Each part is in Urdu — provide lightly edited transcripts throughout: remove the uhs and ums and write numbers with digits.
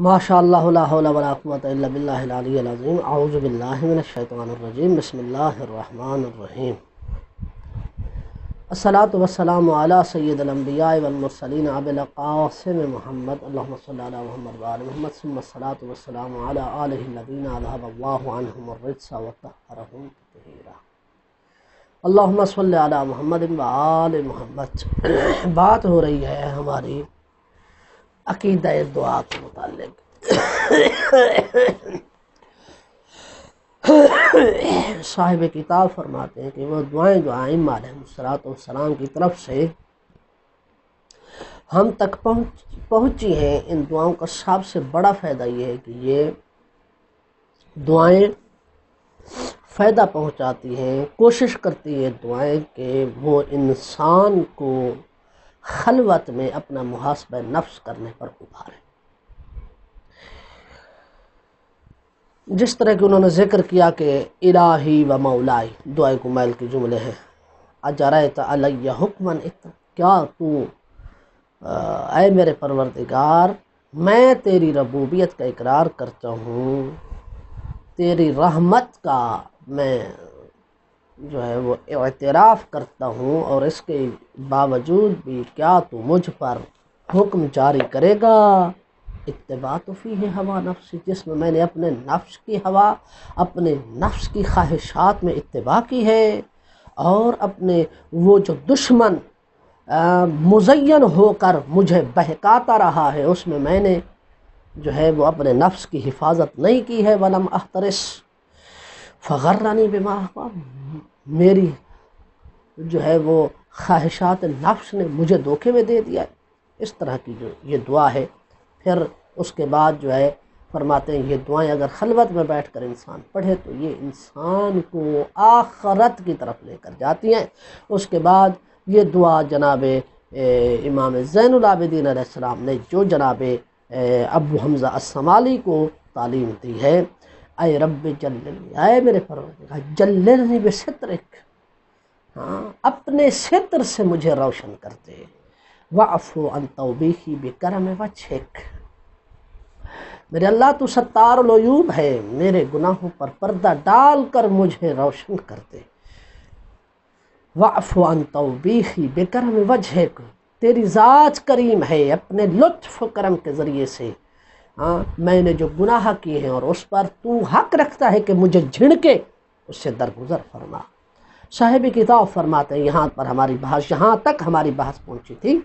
ماشاء اللہ لا حول ولا قوۃ الا باللہ العلی العظیم اعوذ باللہ من الشیطان الرجیم بسم اللہ الرحمن الرحیم الصلاۃ والسلام علی سید الانبیاء والمرسلین ابی القاسم محمد اللہم صلی علی محمد وآل محمد ثم الصلاۃ والسلام علی آلہ الذین اذھب اللہ عنہم الرجس وطہرہم تطہیرا اللہم صلی علی محمد وآل محمد۔ بات ہو رہی ہے ہماری عقیدہ دعا کے متعلق۔ صاحب کتاب فرماتے ہیں کہ وہ دعائیں جو ائمہ علیہ السلام کی طرف سے ہم تک پہنچی ہیں، ان دعاؤں کا سب سے بڑا فائدہ یہ ہے کہ یہ دعائیں فائدہ پہنچاتی ہیں، کوشش کرتی ہے دعائیں کہ وہ انسان کو خلوت میں اپنا محاسبہ نفس کرنے پر ابھارے۔ جس طرح کہ انہوں نے ذکر کیا کہ الہی و مولائی دعائے کمیل کے جملے ہیں، اجریت علی حکما، کیا تو اے میرے پروردگار میں تیری ربوبیت کا اقرار کرتا ہوں، تیری رحمت کا میں جو ہے وہ اعتراف کرتا ہوں، اور اس کے باوجود بھی کیا تو مجھ پر حکم جاری کرے گا؟ اتباع فیہ ہوا نفسی، جس میں میں نے اپنے نفس کی ہوا، اپنے نفس کی خواہشات میں اتباع کی ہے، اور اپنے وہ جو دشمن مزین ہو کر مجھے بہکاتا رہا ہے اس میں نے جو ہے وہ اپنے نفس کی حفاظت نہیں کی ہے۔ ولم احترس فغرنی بما احبا، میری جو ہے وہ خواہشات نفس نے مجھے دھوکے میں دے دیا ہے۔ اس طرح کی جو یہ دعا ہے، پھر اس کے بعد جو ہے فرماتے ہیں یہ دعائیں اگر خلوت میں بیٹھ کر انسان پڑھے تو یہ انسان کو آخرت کی طرف لے کر جاتی ہیں۔ اس کے بعد یہ دعا جناب امام زین العابدین علیہ السلام نے جو جناب ابو حمزہ الصمالی کو تعلیم دی ہے، اے رب جللنی، اے میرے پروردگار جللنی بسترک، ہاں اپنے ستر سے مجھے روشن کر دے، وعفو عن توبیخی بکرم وجہک، میرے اللہ تو ستار العیوب ہے، میرے گناہوں پر پردہ ڈال کر مجھے روشن کر دے، وعفو عن توبیخی بکرم وجہک، تیری ذات کریم ہے، اپنے لطف و کرم کے ذریعے سے میں نے جو گناہ کیے ہیں اور اس پر تو حق رکھتا ہے کہ مجھے جھڑکے اس سے درگزر فرما۔ صاحب کتاب فرماتے ہیں یہاں تک ہماری بحث پہنچی تھی۔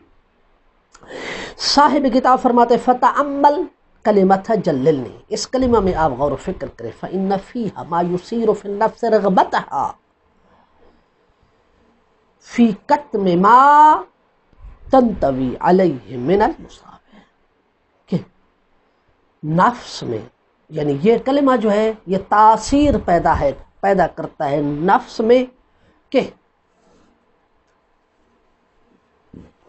صاحب کتاب فرماتے فتعمل کلمۃ جللنی، اس کلمہ میں آپ غور و فکر کریں، فإن فیہا ما یثیر فی النفس رغبتہا فی کتم ما تنطوی علیہ من المصاب، کہ نفس میں یعنی یہ کلمہ جو ہے یہ تاثیر پیدا کرتا ہے نفس میں، کہ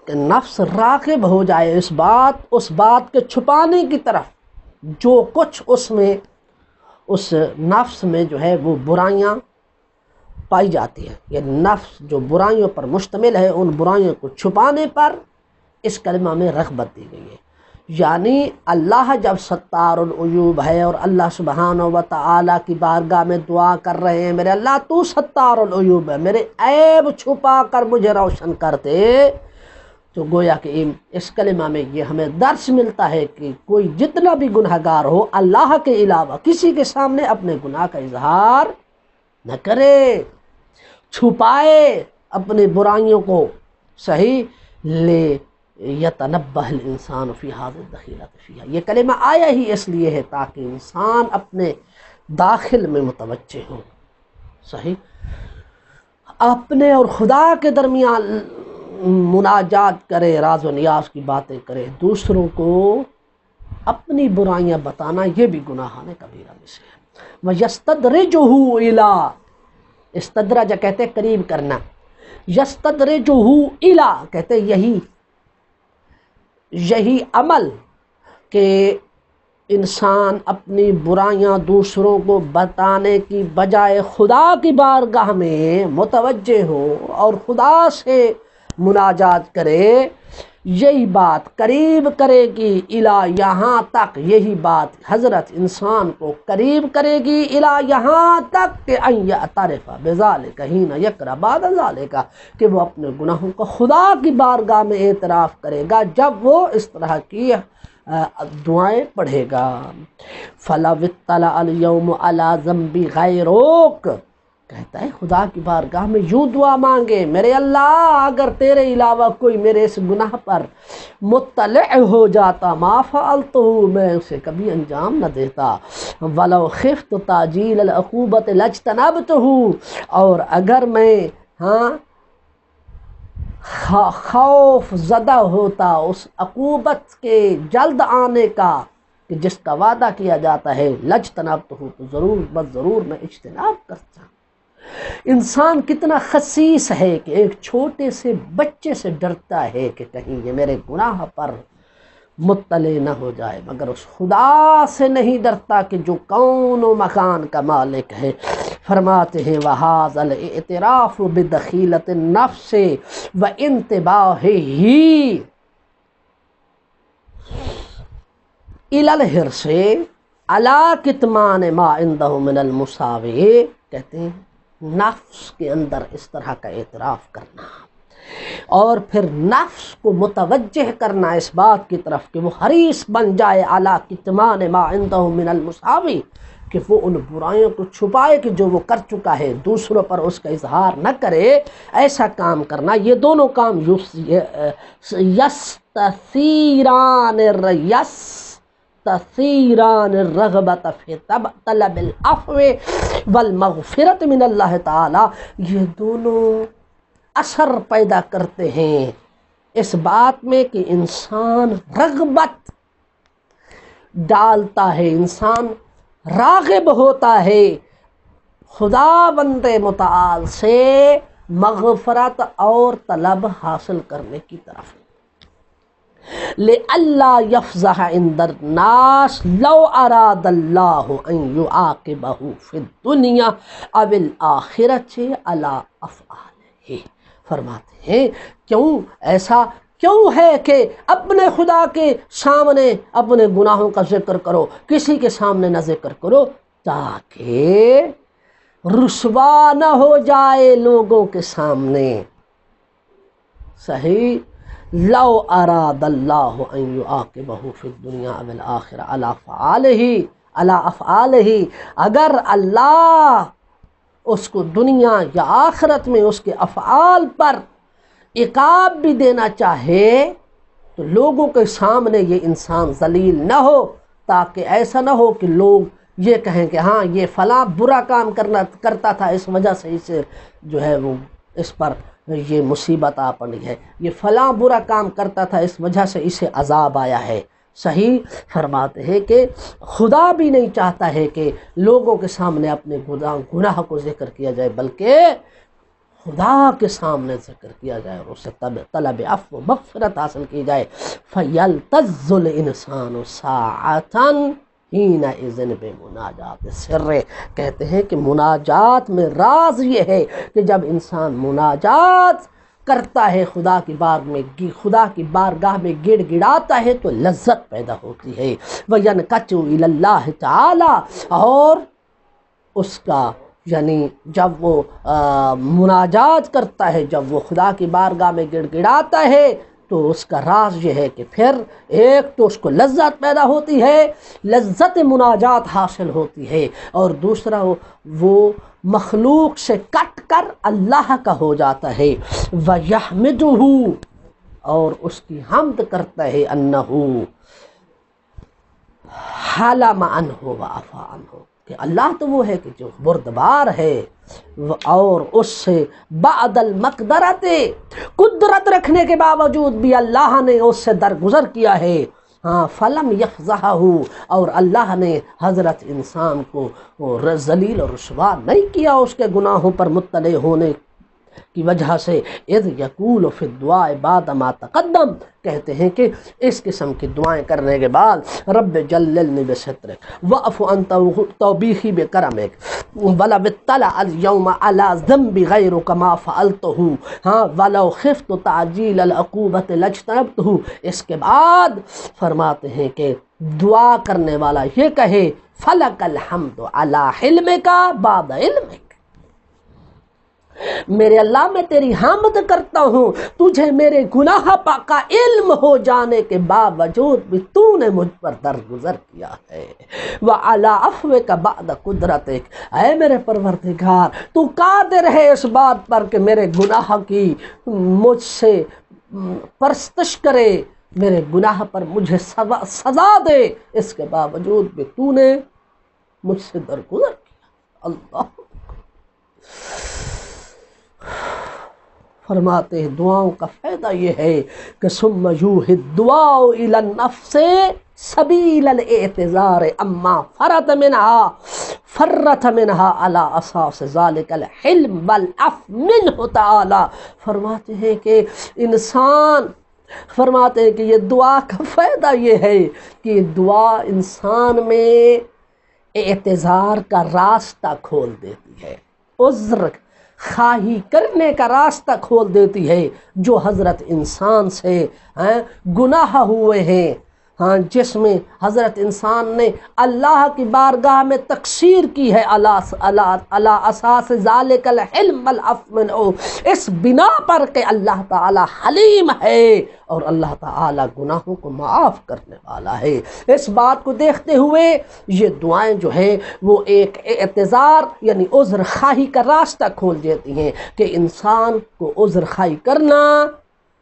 نفس راغب ہو جائے اس بات کے چھپانے کی طرف جو کچھ اس نفس میں جو ہے وہ برائیاں پائی جاتی ہیں، یہ نفس جو برائیوں پر مشتمل ہے ان برائیوں کو چھپانے پر اس کلمہ میں رغبت دی گئی ہے۔ یعنی اللہ جب ستار العیوب ہے اور اللہ سبحانہ و تعالیٰ کی بارگاہ میں دعا کر رہے ہیں، میرے اللہ تو ستار العیوب ہے، میرے عیب چھپا کر مجھے روشن کر دے، تو گویا کہ اس کلمہ میں یہ ہمیں درس ملتا ہے کہ کوئی جتنا بھی گنہگار ہو اللہ کے علاوہ کسی کے سامنے اپنے گناہ کا اظہار نہ کرے، چھپائے اپنے برائیوں کو، صحیح لے یتنبہ الانسان فی ھذہ الدخیلۃ فیہا، یہ کلمہ آیا ہی اس لیے ہے تاکہ انسان اپنے داخل میں متوجہ ہو، صحیح اپنے اور خدا کے درمیان مناجات کرے، راز و نیاز کی باتیں کرے، دوسروں کو اپنی برائیاں بتانا یہ بھی گناہان کبیرہ میں سے ہے۔ وَيَسْتَدْرِجُهُ إِلَىٰ، استدرج کہتے قریب کرنا، يَسْتَدْرِجُهُ إِلَىٰ کہتے یہی عمل کہ انسان اپنی برائیاں دوسروں کو بتانے کی بجائے خدا کی بارگاہ میں متوجہ ہو اور خدا سے مناجات کرے، یہی بات قریب کرے گی الا یہاں تک، یہی بات حضرت انسان کو قریب کرے گی الا یہاں تک کہ ان یعترف بذالک حین یقرأ بعد ذالک، کہ وہ اپنے گناہوں کا خدا کی بارگاہ میں اعتراف کرے گا جب وہ اس طرح کی دعائیں پڑھے گا۔ فَلَوِ اطَّلَعَ الْيَوْمُ عَلَى ذَنْبِ غَيْرُکَ، کہتا ہے خدا کی بارگاہ میں یوں دعا مانگے، میرے اللہ اگر تیرے علاوہ کوئی میرے اس گناہ پر مطلع ہو جاتا ما فعلتہ، میں اسے کبھی انجام نہ دیتا، وَلَوْ خِفْتُ تَعْجِيلَ الْعُقُوبَةِ لَاجْتَنَبْتُهُ، اور اگر میں خوف زدہ ہوتا اس عقوبت کے جلد آنے کا کہ جس کا وعدہ کیا جاتا ہے، لَاجْتَنَبْتُهُ، تو ضرور بس ضرور میں اجتناب کرتا۔ انسان کتنا خسیس ہے کہ ایک چھوٹے سے بچے سے ڈرتا ہے کہ کہیں یہ میرے گناہ پر مطلع نہ ہو جائے، مگر اس خدا سے نہیں ڈرتا کہ جو کون و مکان کا مالک ہے۔ فرماتے ہیں وَهَذَا الْاِعْتِرَافُ بِدَخِيلَةِ النَّفْسِ وَانْتِبَاهِهِ إِلَى الْحِرْصِ عَلَى كِتْمَانِ مَا عِنْدَهُ مِنَ الْمُسَاوِئِ، کہتے ہیں نفس کے اندر اس طرح کا اعتراف کرنا اور پھر نفس کو متوجہ کرنا اس بات کی طرف کہ وہ حریص بن جائے علی کتمان ما عنده من المساوی، کہ وہ ان برائیوں کو چھپائے کہ جو وہ کر چکا ہے، دوسروں پر اس کا اظہار نہ کرے، ایسا کام کرنا۔ یہ دونوں کام تثیران الرغبت فی طلب العفو والمغفرت من اللہ تعالی، یہ دونوں اثر پیدا کرتے ہیں اس بات میں کہ انسان رغبت ڈالتا ہے، انسان راغب ہوتا ہے خدا بند متعال سے مغفرت اور طلب حاصل کرنے کی طرف۔ لِأَلَّا يَفْزَحَ عِنْدَ النَّاسِ لَوْ أَرَادَ اللَّهُ أَنْ يُعَاقِبَهُ فِي الدُّنْيَا أَوِ الْآخِرَةِ عَلَىٰ أَفْعَالِهِ، فرماتے ہیں کیوں ایسا کیوں ہے کہ اپنے خدا کے سامنے اپنے گناہوں کا ذکر کرو، کسی کے سامنے نہ ذکر کرو تاکہ رسوا نہ ہو جائے لوگوں کے سامنے۔ صحیح، لو اراد اللہ ان یعاقبہ فی الدنیا و الآخرہ علی افعالہ، اگر اللہ اس کو دنیا یا آخرت میں اس کے افعال پر عقاب بھی دینا چاہے تو لوگوں کے سامنے یہ انسان ذلیل نہ ہو، تاکہ ایسا نہ ہو کہ لوگ یہ کہیں کہ ہاں یہ فلاں برا کام کرتا تھا، اس وجہ سے اسے جو ہے وہ اس پر یہ مصیبت آ پڑی ہے، یہ فلاں برا کام کرتا تھا اس وجہ سے اسے عذاب آیا ہے۔ صحیح، فرماتے ہیں کہ خدا بھی نہیں چاہتا ہے کہ لوگوں کے سامنے اپنے گناہ کو ذکر کیا جائے، بلکہ خدا کے سامنے ذکر کیا جائے اور اسے طلب عفو مغفرت حاصل کی جائے۔ فَيَلْتَزُّ الْإِنسَانُ سَاعَةً حِينَئِذٍ بِمُنَاجَاتِ السِّرِّ، کہتے ہیں کہ مناجات میں راز یہ ہے کہ جب انسان مناجات کرتا ہے خدا کی بارگاہ میں گڑ گڑاتا ہے تو لذت پیدا ہوتی ہے۔ وَيَنْقَطِعُ إِلَى اللَّهِ تَعَالَى، اور اس کا یعنی جب وہ مناجات کرتا ہے، جب وہ خدا کی بارگاہ میں گڑ گڑاتا ہے تو اس کا راز یہ ہے کہ پھر ایک تو اس کو لذت پیدا ہوتی ہے، لذت مناجات حاصل ہوتی ہے، اور دوسرا وہ مخلوق سے کٹ کر اللہ کا ہو جاتا ہے۔ وَيَحْمِدُهُ، اور اس کی حمد کرتا ہے، أَنَّهُ حَلَمَ عَنْهُ وَعَفَا عَنْهُ، کہ اللہ تو وہ ہے کہ جو بردبار ہے اور اس سے بعد المقدرت، قدرت رکھنے کے باوجود بھی اللہ نے اس سے درگزر کیا ہے۔ ہاں، فلم یفضحہ، اور اللہ نے حضرت انسان کو ذلیل اور رسوا نہیں کیا اس کے گناہوں پر مطلع ہونے کی وجہ سے اذ یقول فی الدعاء بعد ما تقدم، کہتے ہیں کہ اس قسم کی دعائیں کرنے کے بعد رب جللنی بسترک واعف عن توبیخی بکرمک ولو اطلع اليوم على ذنب غیرک ما فعلته ولو خفت تعجیل العقوبۃ لاجتنبته، اس کے بعد فرماتے ہیں کہ دعا کرنے والا یہ کہے فلک الحمد علی حلمک بعد علمک، میرے اللہ میں تیری حمد کرتا ہوں تجھے میرے گناہ کا علم ہو جانے کے باوجود بھی تو نے مجھ پر درگزر کیا ہے، وعلی عفوک بعد قدرتک، اے میرے پروردگار تو قادر ہے اس بات پر کہ میرے گناہ کی مجھ سے پرستش کرے، میرے گناہ پر مجھے سزا دے، اس کے باوجود بھی تو نے مجھ سے درگزر کیا۔ اللہ فرماتے ہیں دعاؤں کا فائدہ یہ ہے کہ ثم یوحی الدعاء الی النفس سبیل الاعتذار اما فرط منها علی اساس ذلک الحلم والعفو منہ تعالی، فرماتے ہیں کہ فرماتے ہیں کہ یہ دعا کا فائدہ یہ ہے کہ دعا انسان میں اعتذار کا راستہ کھول دیتی ہے، عذر خواہی کرنے کا راستہ کھول دیتی ہے، جو حضرت انسان سے گناہ ہوئے ہیں، جس میں حضرت انسان نے اللہ کی بارگاہ میں تقصیر کی ہے، علی اساس ذالک الحلم والعفو منہ، اس بنا پر کہ اللہ تعالی حلیم ہے اور اللہ تعالی گناہوں کو معاف کرنے والا ہے، اس بات کو دیکھتے ہوئے یہ دعائیں جو ہیں وہ ایک اعتذار یعنی عذر خواہی کا راستہ کھول دیتی ہیں کہ انسان کو عذر خواہی کرنا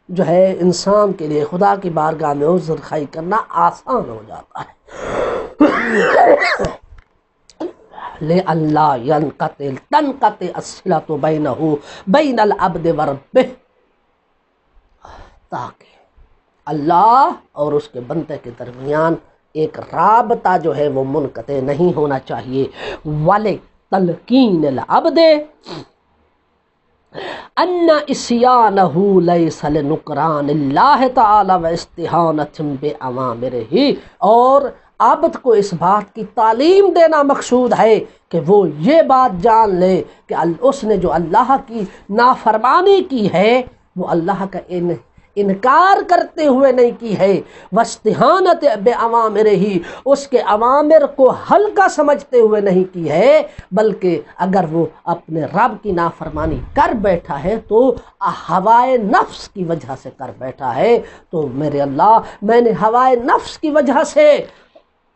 جو ہے انسان کے لیے خدا کی بارگاہ میں عذر خواہی کرنا آسان ہو جاتا ہے، لِأَلَّا تنقطع الصلة بین العبد وربہ، تاکہ اللہ اور اس کے بندے کے درمیان ایک رابطہ جو ہے وہ منقطع نہیں ہونا چاہیے، وَلِتَلْقِینِ الْعَبْدِ ان اسیانہ لیس لنقران اللہ تعالی و استہانۃ بأوامرہ، اور عبد کو اس بات کی تعلیم دینا مقصود ہے کہ وہ یہ بات جان لے کہ اس نے جو اللہ کی نافرمانی کی ہے وہ اللہ کا انکار کرتے ہوئے نہیں کی ہے، واستہانۃ بأوامرہ، اس کے اوامر کو ہلکا سمجھتے ہوئے نہیں کی ہے، بلکہ اگر وہ اپنے رب کی نافرمانی کر بیٹھا ہے تو ہوائے نفس کی وجہ سے کر بیٹھا ہے، تو میرے اللہ میں نے ہوائے نفس کی وجہ سے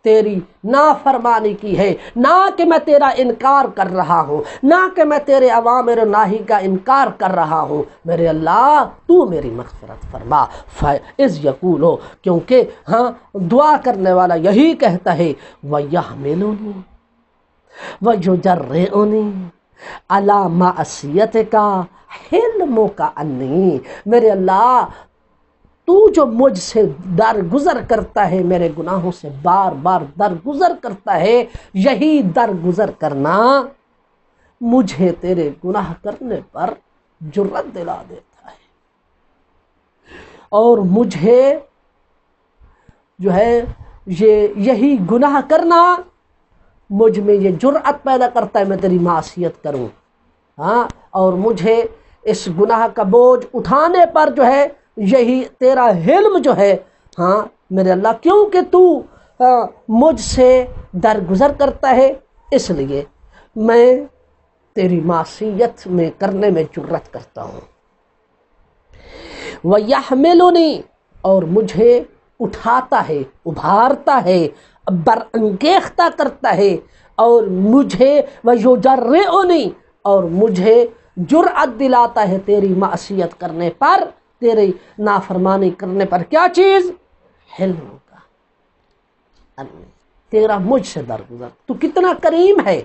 تیری نافرمانی کی ہے، نہ کہ میں تیرا انکار کر رہا ہوں، نہ کہ میں تیرے اوامر و ناہی کا انکار کر رہا ہوں، میرے اللہ تو میری مغفرت فرما۔ فَإِذْ يَقُولُ، کیونکہ دعا کرنے والا یہی کہتا ہے وَيَحْمِلُنِي وَيُجَرِّئُنِي عَلَى مَعْصِيَتِكَ حِلْمُكَ عَنِّي، میرے اللہ تو جو مجھ سے درگزر کرتا ہے، میرے گناہوں سے بار بار درگزر کرتا ہے، یہی درگزر کرنا مجھے تیرے گناہ کرنے پر جرأت دلا دیتا ہے، اور مجھے جو ہے یہی گناہ کرنا مجھ میں یہ جرأت پیدا کرتا ہے میں تیری معصیت کروں، اور مجھے اس گناہ کا بوجھ اٹھانے پر جو ہے یہی تیرا حلم جو ہے میرے اللہ، کیونکہ تو مجھ سے درگزر کرتا ہے اس لیے میں تیری معصیت میں کرنے میں جرأت کرتا ہوں۔ وَيَحْمِلُنِي، اور مجھے اٹھاتا ہے، ابھارتا ہے، برانگیختہ کرتا ہے، اور مجھے وَيُجَرِّئُنِي، اور مجھے جرأت دلاتا ہے تیری معصیت کرنے پر، تیری نافرمانی کرنے پر، کیا چیز؟ حلم کا، تیرا مجھ سے درگزر، تو کتنا کریم ہے،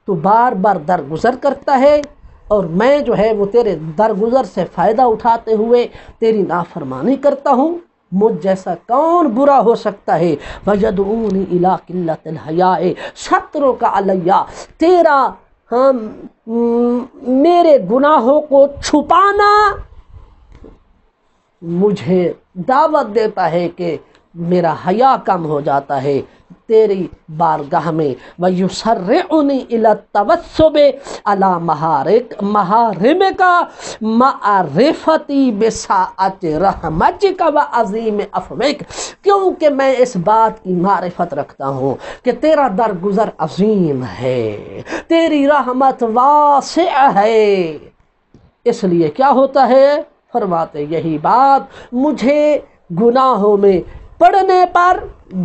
تو بار بار درگزر کرتا ہے، اور میں جو ہے وہ تیرے درگزر سے فائدہ اٹھاتے ہوئے تیری نافرمانی کرتا ہوں، مجھ جیسا کون برا ہو سکتا ہے؟ وَيَدْعُونِي إِلَىٰ قِلَّةِ الْحَيَاءِ سَتْرُكَ عَلَيَّ، تیرا ہاں میرے گناہوں کو چھپانا مجھے دعوت دیتا ہے کہ میرا حیا کم ہو جاتا ہے تیری بارگاہ میں، وَيُسَرِّعُنِي إِلَى التَّوَسُّبِ عَلَى مَحَارِمِكَ مَعْرِفَتِي بِسَعَةِ رَحْمَتِكَ وَعَظِيمِ عَفْوِكَ، کیونکہ میں اس بات کی معرفت رکھتا ہوں کہ تیرا درگزر عظیم ہے، تیری رحمت واسع ہے، اس لیے کیا ہوتا ہے؟ فرماتے یہی بات مجھے گناہوں میں پڑنے پر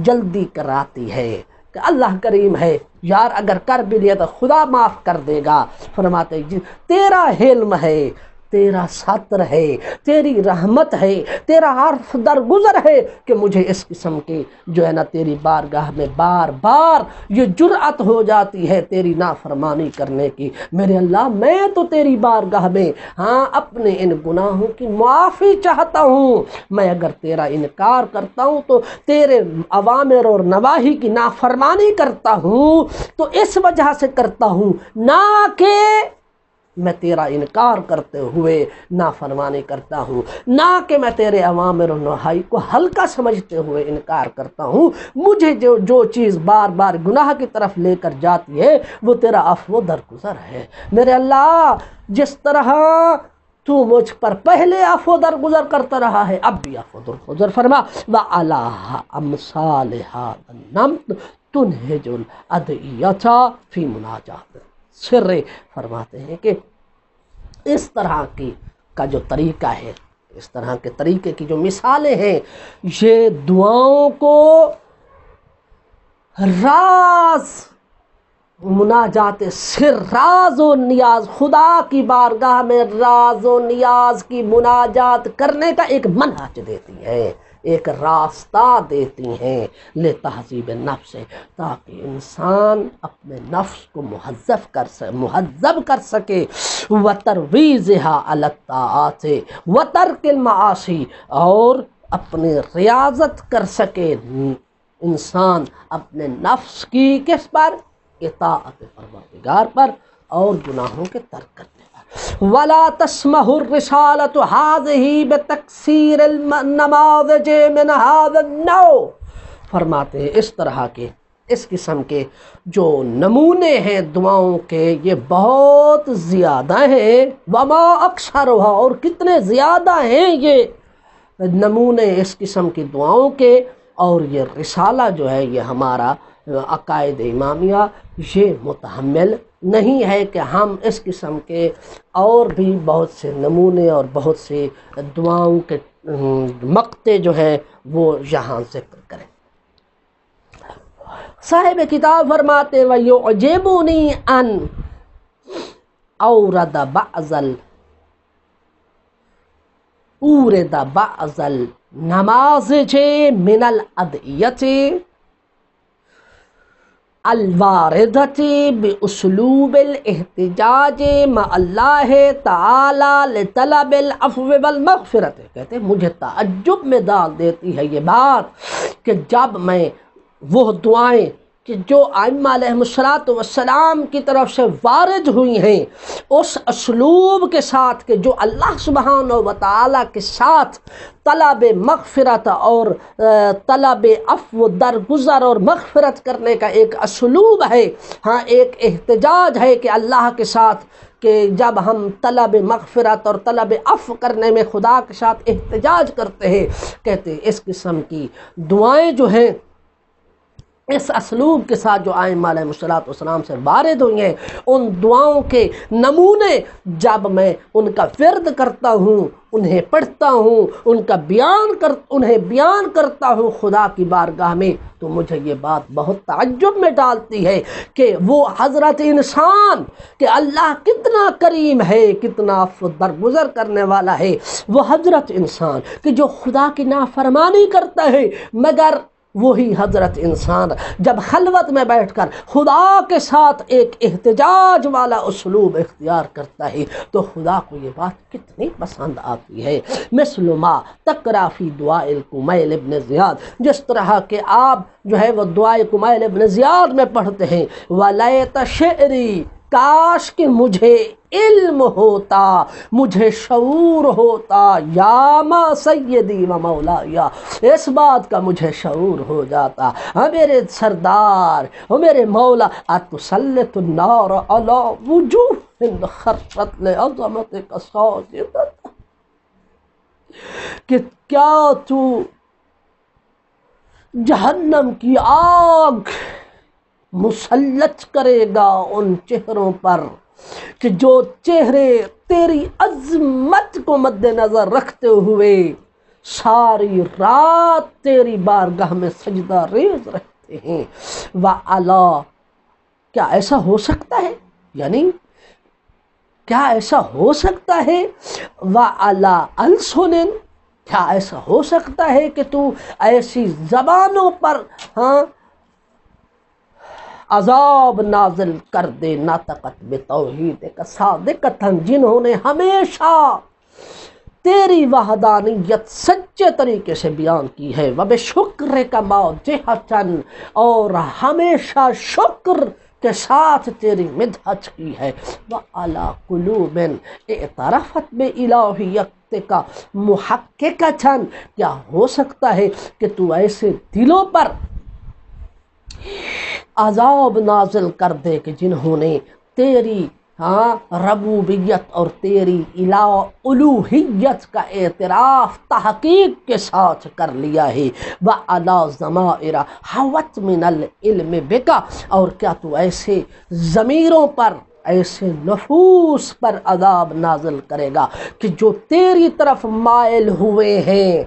جلدی کراتی ہے کہ اللہ کریم ہے یار، اگر کر بھی لیا تو خدا معاف کر دے گا۔ فرماتے تیرا حلم ہے، تیرا ستر ہے، تیری رحمت ہے، تیرا عرف درگزر ہے کہ مجھے اس قسم کے جو ہے نا تیری بارگاہ میں بار بار یہ جرأت ہو جاتی ہے تیری نافرمانی کرنے کی۔ میرے اللہ میں تو تیری بارگاہ میں اپنے ان گناہوں کی معافی چاہتا ہوں، میں اگر تیرا انکار کرتا ہوں تو تیرے اوامر اور نواہی کی نافرمانی کرتا ہوں تو اس وجہ سے کرتا ہوں، نہ کہ میں تیرا انکار کرتے ہوئے نافرمانی کرتا ہوں، نہ کہ میں تیرے اوامر و نواہی کو ہلکا سمجھتے ہوئے انکار کرتا ہوں۔ مجھے جو چیز بار بار گناہ کی طرف لے کر جاتی ہے وہ تیرا عفو درگزر ہے۔ میرے اللہ جس طرح تو مجھ پر پہلے عفو درگزر کرتا رہا ہے اب بھی عفو درگزر فرما۔ وَعَلَىٰ أَمْثَالِ هَٰذَا النَّمْطِ تُنْہِجُ الْأَدْعِيَّةَ فِي مُنَاجَاتِ سر۔ فرماتے ہیں کہ اس طرح کا جو طریقہ ہے، اس طرح کے طریقے کی جو مثالیں ہیں، یہ دعاؤں کو راز مناجات سر، راز و نیاز، خدا کی بارگاہ میں راز و نیاز کی مناجات کرنے کا ایک منہج دیتی ہے، ایک راستہ دیتی ہیں لتہذیب نفس، تاکہ انسان اپنے نفس کو مہذب کر سکے، وترویزها علی الطاعات وترک المعاصی، اور اپنی ریاضت کر سکے انسان اپنے نفس کی کس پر؟ اطاعت پروردگار پر اور گناہوں کے ترک کرنے پر۔ وَلَا تَسْمَحُ الرِّسَالَةُ هَٰذِهِ بِتَكْسِيرِ النَّمَاذِجِ مِنْ هَٰذَا النَّوْعِ، فرماتے ہیں اس طرح کے، اس قسم کے جو نمونے ہیں دعاؤں کے یہ بہت زیادہ ہیں، وَمَا أَكْثَرُهَا، اور کتنے زیادہ ہیں یہ نمونے اس قسم کی دعاؤں کے۔ اور یہ رسالہ جو ہے یہ ہمارا عقائد امامیہ یہ متحمل نہیں ہے کہ ہم اس قسم کے اور بھی بہت سے نمونے اور بہت سے دعاؤں کے مقطع جو ہے وہ یہاں ذکر کریں۔ صاحب کتاب فرماتے وَيُعْجِبُنِي أَنْ أَوْرَدَ بعض النماذج من الأدعية الواردة بأسلوب الاحتجاج مع اللہ تعالی لطلب العفو والمغفرت، کہتے ہیں مجھے تعجب میں ڈال دیتی ہے یہ بات کہ جب میں وہ دعائیں کہ جو ائمہ علیہم السلام کی طرف سے وارد ہوئی ہیں اس اسلوب کے ساتھ کہ جو اللہ سبحانہ و تعالیٰ کے ساتھ طلب مغفرت اور طلب عفو درگزر اور مغفرت کرنے کا ایک اسلوب ہے، ایک احتجاج ہے کہ اللہ کے ساتھ کہ جب ہم طلب مغفرت اور طلب عفو کرنے میں خدا کے ساتھ احتجاج کرتے ہیں، کہتے ہیں اس قسم کی دعائیں جو ہیں اس اسلوب کے ساتھ جو ائمہ علیہم السلام سے وارد ہوئی ہیں، ان دعاؤں کے نمونے جب میں ان کا ورد کرتا ہوں، انہیں پڑھتا ہوں، انہیں بیان کرتا ہوں خدا کی بارگاہ میں، تو مجھے یہ بات بہت تعجب میں ڈالتی ہے کہ وہ حضرت انسان کہ اللہ کتنا کریم ہے، کتنا عفو درگزر کرنے والا ہے، وہ حضرت انسان کہ جو خدا کی نافرمانی کرتا ہے، مگر وہی حضرت انسان جب خلوت میں بیٹھ کر خدا کے ساتھ ایک احتجاج والا اسلوب اختیار کرتا ہے تو خدا کو یہ بات کتنی پسند آتی ہے۔ مثل ما تقرأ فی دعاء الکمیل ابن زیاد، جس طرح کہ آپ جو ہے وہ دعائے کمیل ابن زیاد میں پڑھتے ہیں وَلَيْتَ شِعْرِي کاش کہ مجھے علم ہوتا، مجھے شعور ہوتا، یا ما سیدی و مولایا، اس بات کا مجھے شعور ہو جاتا، میرے سردار اور میرے مولا، اتسلط النار علی وجوہ خرت لعظمتک ساجدۃ، کہ کیا تو جہنم کی آگ مسلط کرے گا ان چہروں پر کہ جو چہرے تیری عظمت کو مد نظر رکھتے ہوئے ساری رات تیری بارگاہ میں سجدہ ریز رہتے ہیں۔ وَعَلَىٰ، کیا ایسا ہو سکتا ہے؟ یعنی کیا ایسا ہو سکتا ہے؟ وَعَلَىٰ أَلْسُنٍ، کیا ایسا ہو سکتا ہے کہ تو ایسی زبانوں پر عذاب نازل کر دے، ناطقت بتوحیدک صادقۃ، جنہوں نے ہمیشہ تیری وحدانیت سچے طریقے سے بیان کی ہے، وبشکرک ماجحۃ، اور ہمیشہ شکر کے ساتھ تیری مدحت کی ہے، وعلی قلوب اعترفت بإلہیتک محققۃ، کیا ہو سکتا ہے کہ تو ایسے دلوں پر عذاب نازل کر دے کہ جنہوں نے تیری ربوبیت اور تیری الوہیت کا اعتراف تحقیق کے ساتھ کر لیا ہے، وَعَلَىٰ ضَمَائِرَ حَوَتْ مِنَ الْعِلْمِ بِکَ، اور کیا تو ایسے ضمیروں پر، ایسے نفوس پر عذاب نازل کرے گا کہ جو تیری طرف مائل ہوئے ہیں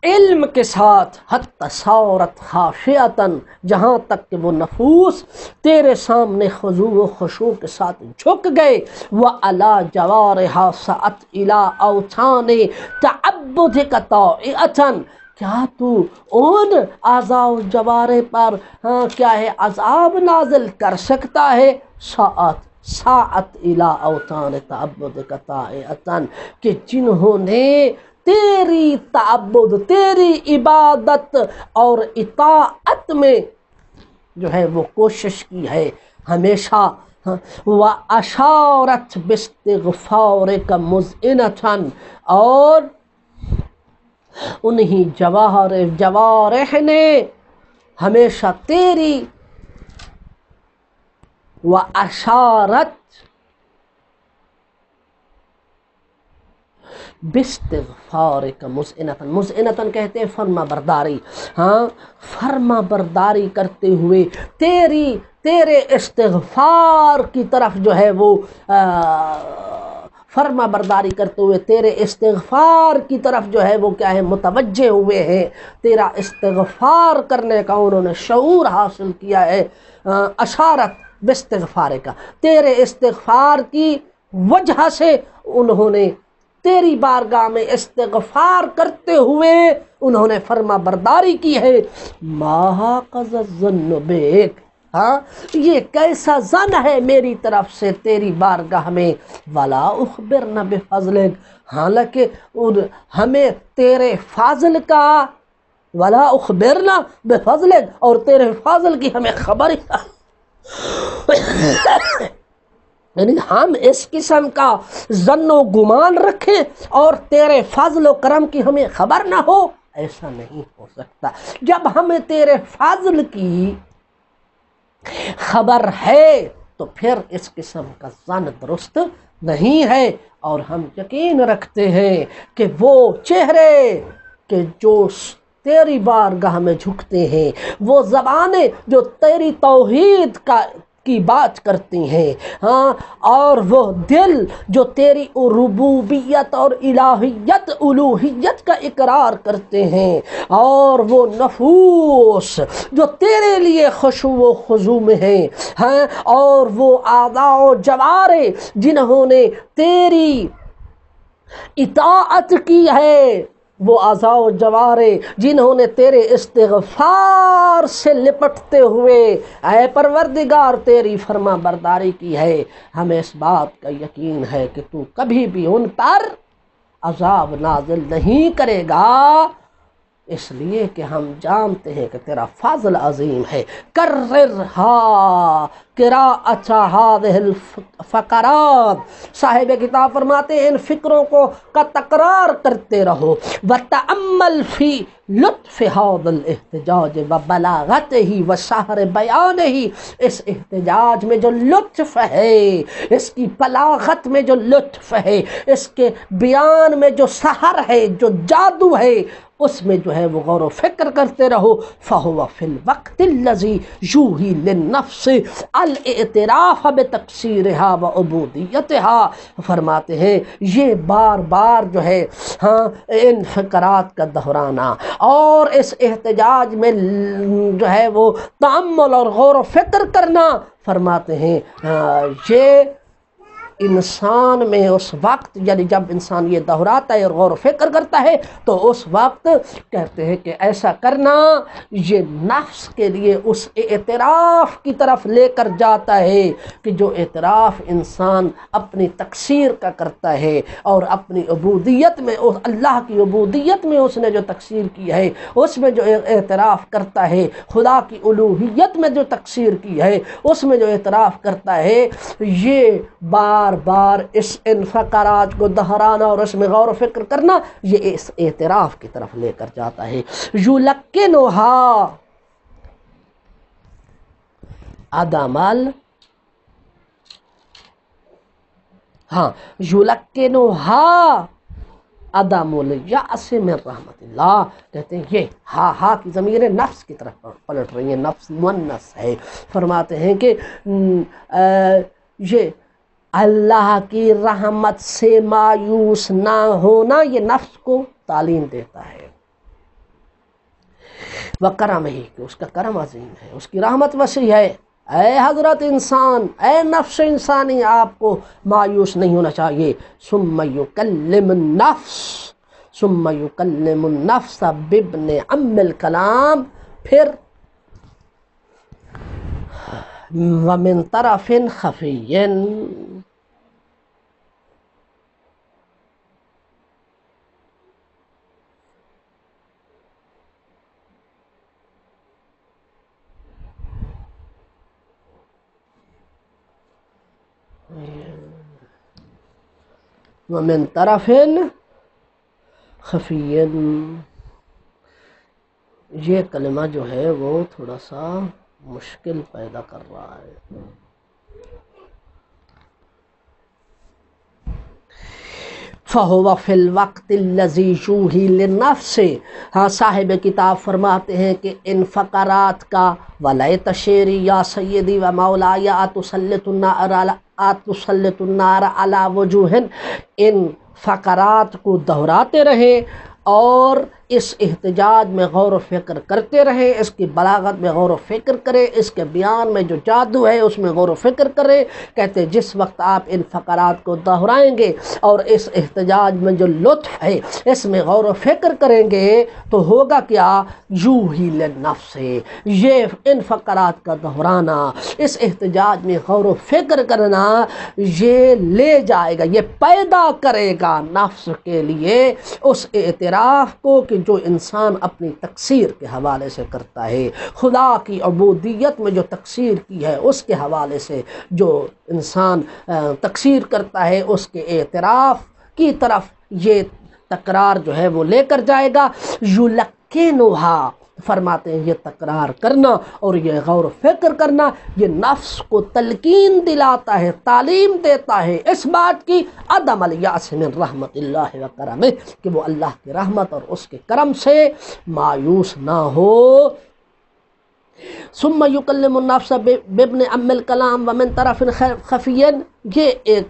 علم کے ساتھ، حتی صارت خاشعۃ، جہاں تک کہ وہ نفوس تیرے سامنے خضوع و خشوع کے ساتھ جھک گئے، وَعَلَىٰ جَوَارِحَا سَعَتْ إِلَىٰ أَوْثَانِ تَعَبُّدِكَ طَائِعَةً، کیا تو ان اعضاء و جوارے پر کیا ہے عذاب نازل کر سکتا ہے؟ ساعت إِلَىٰ أَوْثَانِ تَعَبُّدِكَ طَائِعَةً، کہ جنہوں نے تیری تعبد، تیری عبادت اور اطاعت میں جو ہے وہ کوشش کی ہے ہمیشہ، وَأَشَارَتْ بِاسْتِغْفَارِكَ مُذْعِنَةً، اور انہی جوارح نے ہمیشہ تیری وَأَشَارَتْ باستغفارک مذعنتاً، مذعنتاً کہتے ہیں فرما برداری، فرما برداری کرتے ہوئے تیرے استغفار کی طرف جو ہے وہ فرما برداری کرتے ہوئے تیرے استغفار کی طرف جو ہے وہ کیا ہے متوجہ ہوئے ہیں، تیرا استغفار کرنے کا انہوں نے شعور حاصل کیا ہے، اشارت باستغفارک، تیرے استغفار کی وجہ سے انہوں نے تیری بارگاہ میں استغفار کرتے ہوئے انہوں نے فرما برداری کی ہے، ما قضى الظن بک، یہ کیسا ظن ہے میری طرف سے تیری بارگاہ میں، ولا اخبرنا بفضلک، حالانکہ ہمیں تیرے فضل کا، ولا اخبرنا بفضلک، اور تیرے فضل کی ہمیں خبر یعنی ہم اس قسم کا ظن و گمان رکھیں اور تیرے فضل و کرم کی ہمیں خبر نہ ہو، ایسا نہیں ہو سکتا۔ جب ہمیں تیرے فضل کی خبر ہے تو پھر اس قسم کا ظن درست نہیں ہے، اور ہم یقین رکھتے ہیں کہ وہ چہرے کہ جو تیری بارگاہ میں جھکتے ہیں، وہ زبانیں جو تیری توحید کی بات کرتی ہیں، اور وہ دل جو تیری ربوبیت اور الوہیت کا اقرار کرتے ہیں، اور وہ نفوس جو تیرے لیے خشوع و خضوع میں ہیں، اور وہ اعضاء و جوارے جنہوں نے تیری اطاعت کی ہے، وہ اعضاء و جوارے جنہوں نے تیرے استغفار سے لپٹتے ہوئے اے پروردگار تیری فرما برداری کی ہے، ہمیں اس بات کا یقین ہے کہ تو کبھی بھی ان پر عذاب نازل نہیں کرے گا، اس لیے کہ ہم جانتے ہیں کہ تیرا فضل عظیم ہے۔ کررہا قراءۃ ہذہ الفقرات، صاحب کتاب فرماتے ہیں ان فکروں کو کا تکرار کرتے رہو۔ وتأمل فی لطف هذا الاحتجاج وبلاغتہ وسحر بیانہ، اس احتجاج میں جو لطف ہے، اس کی بلاغت میں جو لطف ہے، اس کے بیان میں جو سحر ہے، جو جادو ہے، اس میں جو ہے وہ غور و فکر کرتے رہو۔ فَهُوَ فِي الْوَقْتِ الَّذِي يُوحِي لِلنَّفْسِ الْاعْتِرَافَ بِتَقْصِيرِهَا وَعُبُودِيَّتِهَا، فرماتے ہیں یہ بار بار جو ہے ان فقرات کا دہرانا اور اس احتجاج میں جو ہے وہ تأمل اور غور و فکر کرنا، فرماتے ہیں یہ انسان میں اس وقت، یعنی جب انسان یہ دہراتا ہے اور غور و فکر کرتا ہے تو اس وقت کہتے ہیں کہ ایسا کرنا یہ نفس کے لیے اس اعتراف کی طرف لے کر جاتا ہے کہ جو اعتراف انسان اپنی تقصیر کا کرتا ہے اور اپنی عبودیت میں، اللہ کی عبودیت میں اس نے جو تقصیر کی ہے، اس میں جو اعتراف کرتا ہے، خدا کی الوہیت میں جو تقصیر کی ہے اس میں جو اعتراف کرتا ہے، یہ بار بار ان فقرات کو دہرانا اور اس میں غور و فکر کرنا یہ اس اعتراف کی طرف لے کر جاتا ہے۔ یلقنھا عدم یلقنھا عدم الیأس من رحمت اللہ، کہتے ہیں یہ ہا کی ضمیر نفس کی طرف پلٹ رہی ہے، نفس مؤنث ہے، فرماتے ہیں کہ یہ اللہ کی رحمت سے مایوس نہ ہونا یہ نفس کو تعلیم دیتا ہے۔ وَكَرَمِهِ، کہ اس کا کرم عظیم ہے، اس کی رحمت وسیع ہے۔ اے حضرت انسان، اے نفس انسانی، آپ کو مایوس نہیں ہونا چاہیے۔ ثم يكلم النفس بابن عم الکلام، پھر ومن طرف خفی، ومن طرف خفی، یہ کلمہ جو ہے وہ تھوڑا سا مشکل پیدا کر رہا ہے۔ فَهُوَ فِي الْوَقْتِ الَّذِي يُوحِي لِلنَّفْسِ، ہاں صاحب کتاب فرماتے ہیں کہ ان فقرات کا وَلَيْتَ شِعْرِي یا سیدی و مولاي أَتُسَلِّطُ النَّارَ عَلَى وُجُوهٍ، ان فقرات کو دہراتے رہیں اور اس احتجاج میں غور و فکر کرتے رہیں، اس کی بلاغت میں غور و فکر کریں، اس کے بیان میں جو جادو ہے اس میں غور و فکر کریں۔ کہتے ہیں جس وقت آپ ان فقرات کو دہرائیں گے اور اس احتجاج میں جو لطف ہے اس میں غور و فکر کریں گے تو ہوگا کیا؟ یوحی للنفس، یہ ان فقرات کا دہرانا، اس احتجاج میں غور و فکر کرنا، یہ لے جائے گا، یہ پیدا کرے گا نفس کے لیے اس اعتراف کو کہ جو انسان اپنی تقصیر کے حوالے سے کرتا ہے، خدا کی عبودیت میں جو تقصیر کی ہے اس کے حوالے سے جو انسان تقصیر کرتا ہے اس کے اعتراف کی طرف یہ تکرار جو ہے وہ لے کر جائے گا۔ یلقنھا، فرماتے ہیں یہ تکرار کرنا اور یہ غور و فکر کرنا یہ نفس کو تلقین دلاتا ہے، تعلیم دیتا ہے اس بات کی عدم الیأس من رحمت اللہ و کرمہ، کہ وہ اللہ کی رحمت اور اس کے کرم سے مایوس نہ ہو۔ ثم يكلم النفس بابن عم الکلام ومن طرف خفی، یہ ایک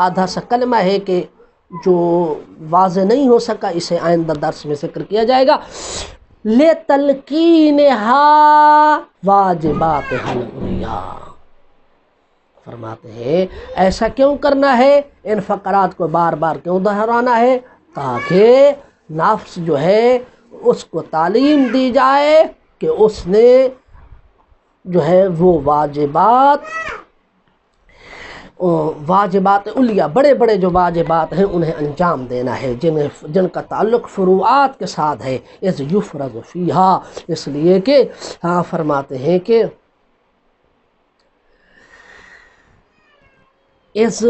آدھا سا کلمہ ہے کہ جو واضح نہیں ہو سکا، اسے آئندہ درس میں ذکر کیا جائے گا۔ لِتَلْقِينِهَا وَاجِبَاتِهَا الْعُلْيَا، فرماتے ہیں ایسا کیوں کرنا ہے، ان فقرات کو بار بار کیوں دہرانا ہے؟ تاکہ نفس جو ہے اس کو تعلیم دی جائے کہ اس نے جو ہے وہ واجبات واجبات علیہ، بڑے بڑے جو واجبات ہیں انہیں انجام دینا ہے، جن کا تعلق فروعات کے ساتھ ہے، اذ یفرض فیہا، اس لیے کہ فرماتے ہیں کہ اذ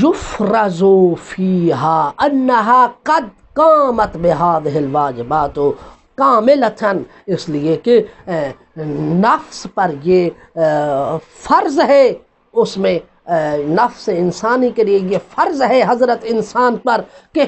یفرض فیہا انہا قد قامت بہذہ الواجبات کاملتاً، اس لیے کہ نفس پر یہ فرض ہے، اس میں نفس انسانی کے لیے یہ فرض ہے حضرت انسان پر کہ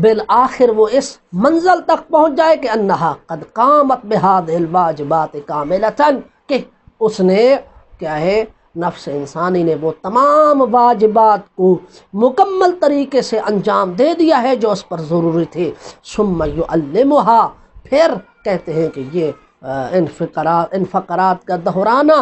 بالآخر وہ اس منزل تک پہنچ جائے کہ انہا قد قامت بہذہ الواجبات کاملتاً، کہ اس نے کیا ہے، نفس انسانی نے وہ تمام واجبات کو مکمل طریقے سے انجام دے دیا ہے جو اس پر ضروری تھے۔ ثم یعلمھا، پھر کہتے ہیں کہ یہ ان فقرات کا دہرانا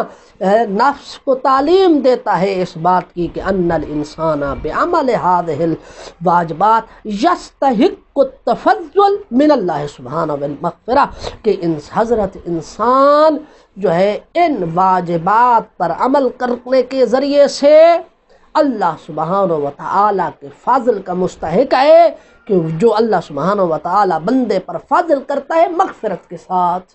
نفس کو تعلیم دیتا ہے اس بات کی کہ ان الانسان بعمل هذه الواجبات یستحق التفضل من اللہ سبحانہ والمغفرہ، کہ حضرت انسان جو ہے ان واجبات پر عمل کرنے کے ذریعے سے اللہ سبحانہ و تعالیٰ کے فضل کا مستحق ہے، کہ جو اللہ سبحانہ و تعالیٰ بندے پر فضل کرتا ہے مغفرت کے ساتھ۔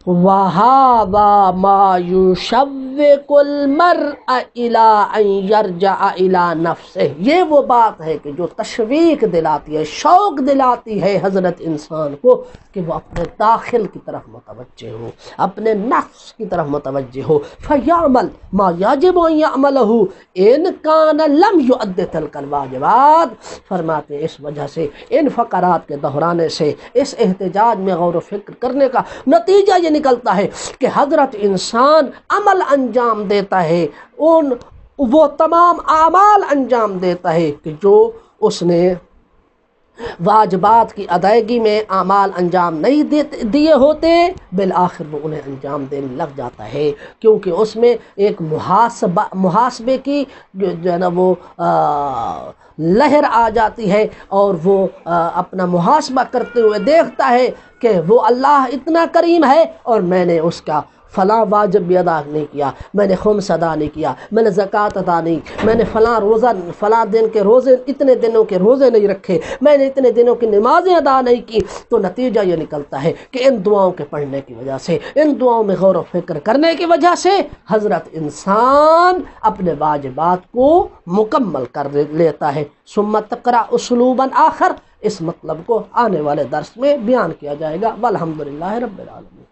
وَهَذَا مَا يُشَوِّقُ الْمَرْءَ إِلَىٰ أَن يَرْجَعَ إِلَىٰ نَفْسِهِ، یہ وہ بات ہے کہ جو تشویق دلاتی ہے، شوق دلاتی ہے حضرت انسان کو کہ وہ اپنے داخل کی طرف متوجہ ہو، اپنے نفس کی طرف متوجہ ہو۔ فَيَعْمَلْ مَا يَجِبُ أَن يَعْمَلَهُ إِن كَانَ لَمْ يُؤَدِّ تِلْكَ الْوَاجِبَاتِ، فرماتے ہیں اس وجہ سے، ان فقرات کے دہرانے سے، اس احتجاج میں غور و فکر کرنے کا نتیجہ یہ نکلتا ہے کہ حضرت انسان عمل انجام دیتا ہے، وہ تمام اعمال انجام دیتا ہے کہ جو اس نے واجبات کی ادائیگی میں اعمال انجام نہیں دیے ہوتے، بالآخر وہ انہیں انجام دینے لگ جاتا ہے، کیونکہ اس میں ایک محاسبے کی جو ہے نا وہ لہر آ جاتی ہے، اور وہ اپنا محاسبہ کرتے ہوئے دیکھتا ہے کہ وہ اللہ اتنا کریم ہے اور میں نے اس کا فلاں واجب بھی ادا نہیں کیا، میں نے خمس ادا نہیں کیا، میں نے زکوٰۃ ادا نہیں، میں نے فلاں دن کے روزے، اتنے دنوں کے روزے نہیں رکھے، میں نے اتنے دنوں کی نمازیں ادا نہیں کی، تو نتیجہ یہ نکلتا ہے کہ ان دعاؤں کے پڑھنے کی وجہ سے، ان دعاؤں میں غور و فکر کرنے کی وجہ سے حضرت انسان اپنے واجبات کو مکمل کر لیتا ہے۔ ثم تقرأ اسلوباً آخر، اس مطلب کو آنے والے درس میں بیان کیا جائے گا۔ والحمدللہ رب العالمین۔